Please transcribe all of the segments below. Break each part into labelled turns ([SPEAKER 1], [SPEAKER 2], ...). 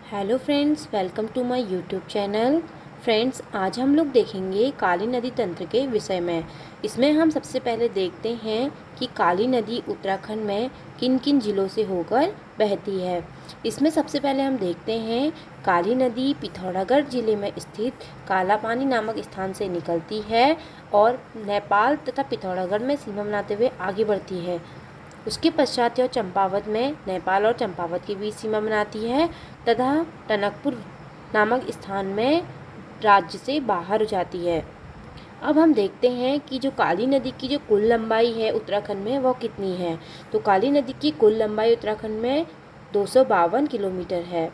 [SPEAKER 1] Hello friends, welcome to my YouTube channel. Friends, आज हम लोग देखेंगे काली नदी तंत्र के विषय में। इसमें हम सबसे पहले देखते हैं कि काली नदी उत्तराखंड में किन किन ज़िलों से होकर बहती है। इसमें सबसे पहले हम देखते हैं काली नदी पिथौरागढ़ ज़िले में स्थित कालापानी नामक स्थान से निकलती है और नेपाल तथा पिथौरागढ़ में सीमा बनाते हुए आगे बढ़ती है। उसके पश्चात यह चंपावत में नेपाल और चंपावत के बीच सीमा बनाती है तथा टनकपुर नामक स्थान में राज्य से बाहर हो जाती है। अब हम देखते हैं कि जो काली नदी की जो कुल लंबाई है उत्तराखंड में वह कितनी है। तो काली नदी की कुल लंबाई उत्तराखंड में 252 किलोमीटर है।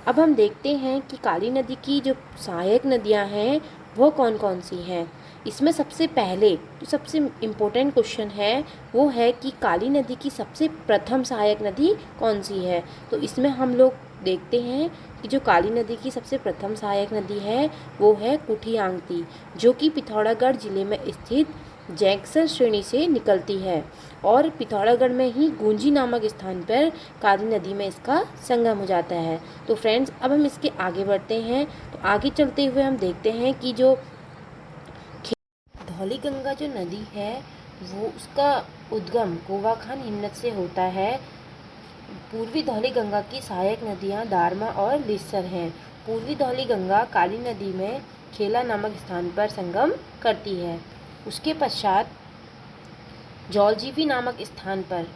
[SPEAKER 1] अब हम देखते हैं कि काली नदी की जो सहायक नदियां हैं वो कौन कौन सी हैं। इसमें सबसे पहले जो सबसे इम्पोर्टेंट क्वेश्चन है वो है कि काली नदी की सबसे प्रथम सहायक नदी कौन सी है। तो इसमें हम लोग देखते हैं कि जो काली नदी की सबसे प्रथम सहायक नदी है वो है कुठियांगती, जो कि पिथौरागढ़ जिले में स्थित जैक्सन श्रेणी से निकलती है और पिथौरागढ़ में ही गूंजी नामक स्थान पर काली नदी में इसका संगम हो जाता है। तो फ्रेंड्स, अब हम इसके आगे बढ़ते हैं। तो आगे चलते हुए हम देखते हैं कि जो धौलीगंगा जो नदी है वो उसका उद्गम गोवाखान हिमनद से होता है। पूर्वी धौलीगंगा की सहायक नदियां दारमा और लिस्सर हैं। पूर्वी धौलीगंगा काली नदी में खेला नामक स्थान पर संगम करती है। उसके पश्चात जौलजीबी नामक स्थान पर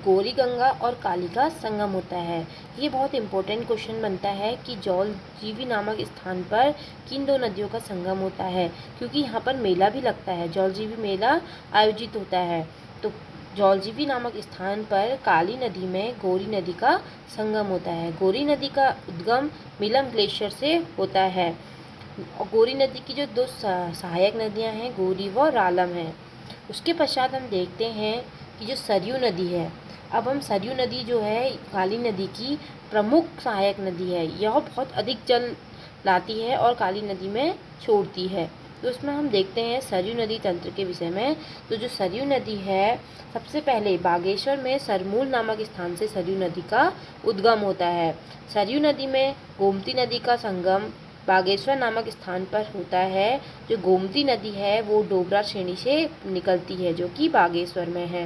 [SPEAKER 1] गौरी गंगा और काली का संगम होता है। ये बहुत इंपॉर्टेंट क्वेश्चन बनता है कि जौलजीबी नामक स्थान पर किन दो नदियों का संगम होता है, क्योंकि यहाँ पर मेला भी लगता है, जौलजीबी मेला आयोजित होता है। तो जौलजीबी नामक स्थान पर काली नदी में गौरी नदी का संगम होता है। गौरी नदी का उद्गम मिलम ग्लेशियर से होता है। और गौरी नदी की जो दो सहायक नदियाँ हैं गौरी व रालम हैं। उसके पश्चात हम देखते हैं कि जो सरयू नदी है। अब हम सरयू नदी जो है काली नदी की प्रमुख सहायक नदी है। यह बहुत अधिक जल लाती है और काली नदी में छोड़ती है। तो इसमें हम देखते हैं सरयू नदी तंत्र के विषय में। तो जो सरयू नदी है, सबसे पहले बागेश्वर में सरमूल नामक स्थान से सरयू नदी का उद्गम होता है। सरयू नदी में गोमती नदी का संगम बागेश्वर नामक स्थान पर होता है। जो गोमती नदी है वो डोगरा श्रेणी से निकलती है, जो कि बागेश्वर में है।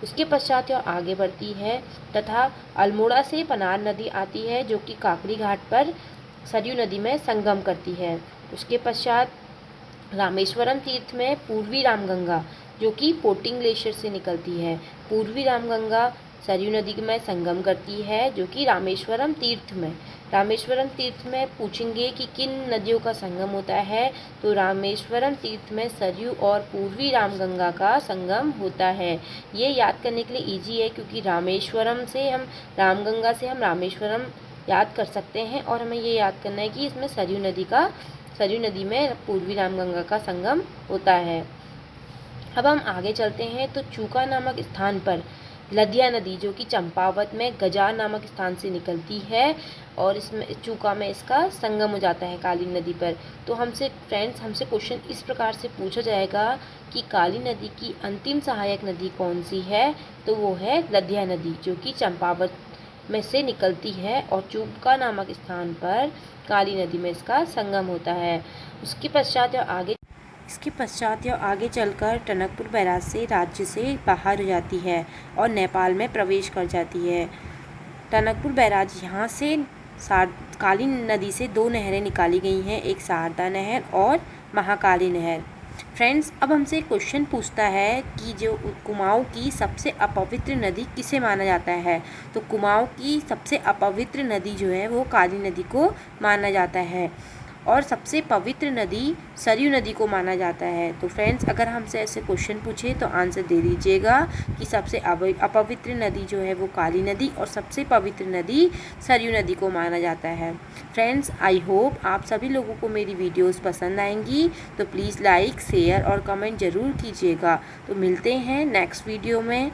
[SPEAKER 1] उसके पश्चात यह आगे बढ़ती है तथा अल्मोड़ा से पनार नदी आती है, जो कि काकड़ी घाट पर सरयू नदी में संगम करती है। उसके पश्चात रामेश्वरम तीर्थ में पूर्वी रामगंगा, जो कि पोटिंग ग्लेशियर से निकलती है। पूर्वी रामगंगा सरयू नदी में संगम करती है, जो कि रामेश्वरम तीर्थ में पूछेंगे कि किन नदियों का संगम होता है। तो रामेश्वरम तीर्थ में सरयू और पूर्वी रामगंगा का संगम होता है। ये याद करने के लिए इजी है, क्योंकि रामगंगा से हम रामेश्वरम याद कर सकते हैं और हमें ये याद करना है कि इसमें सरयू नदी में पूर्वी रामगंगा का संगम होता है। अब हम आगे चलते हैं। तो चूका नामक स्थान पर लदिया नदी, जो कि चंपावत में गजार नामक स्थान से निकलती है और इसमें चूका में इसका संगम हो जाता है काली नदी पर। तो हमसे क्वेश्चन इस प्रकार से पूछा जाएगा कि काली नदी की अंतिम सहायक नदी कौन सी है। तो वो है लदिया नदी, जो कि चंपावत में से निकलती है और चूका नामक स्थान पर काली नदी में इसका संगम होता है। इसके पश्चात यह आगे चलकर टनकपुर बैराज से राज्य से बाहर हो जाती है और नेपाल में प्रवेश कर जाती है। टनकपुर बैराज यहाँ से काली नदी से दो नहरें निकाली गई हैं, एक शारदा नहर और महाकाली नहर। फ्रेंड्स, अब हमसे क्वेश्चन पूछता है कि जो कुमाऊं की सबसे अपवित्र नदी किसे माना जाता है। तो कुमाऊं की सबसे अपवित्र नदी जो है वो काली नदी को माना जाता है और सबसे पवित्र नदी सरयू नदी को माना जाता है। तो फ्रेंड्स, अगर हमसे ऐसे क्वेश्चन पूछे तो आंसर दे दीजिएगा कि सबसे अपवित्र नदी जो है वो काली नदी और सबसे पवित्र नदी सरयू नदी को माना जाता है। फ्रेंड्स, आई होप आप सभी लोगों को मेरी वीडियोस पसंद आएंगी, तो प्लीज़ लाइक, शेयर और कमेंट ज़रूर कीजिएगा। तो मिलते हैं नेक्स्ट वीडियो में।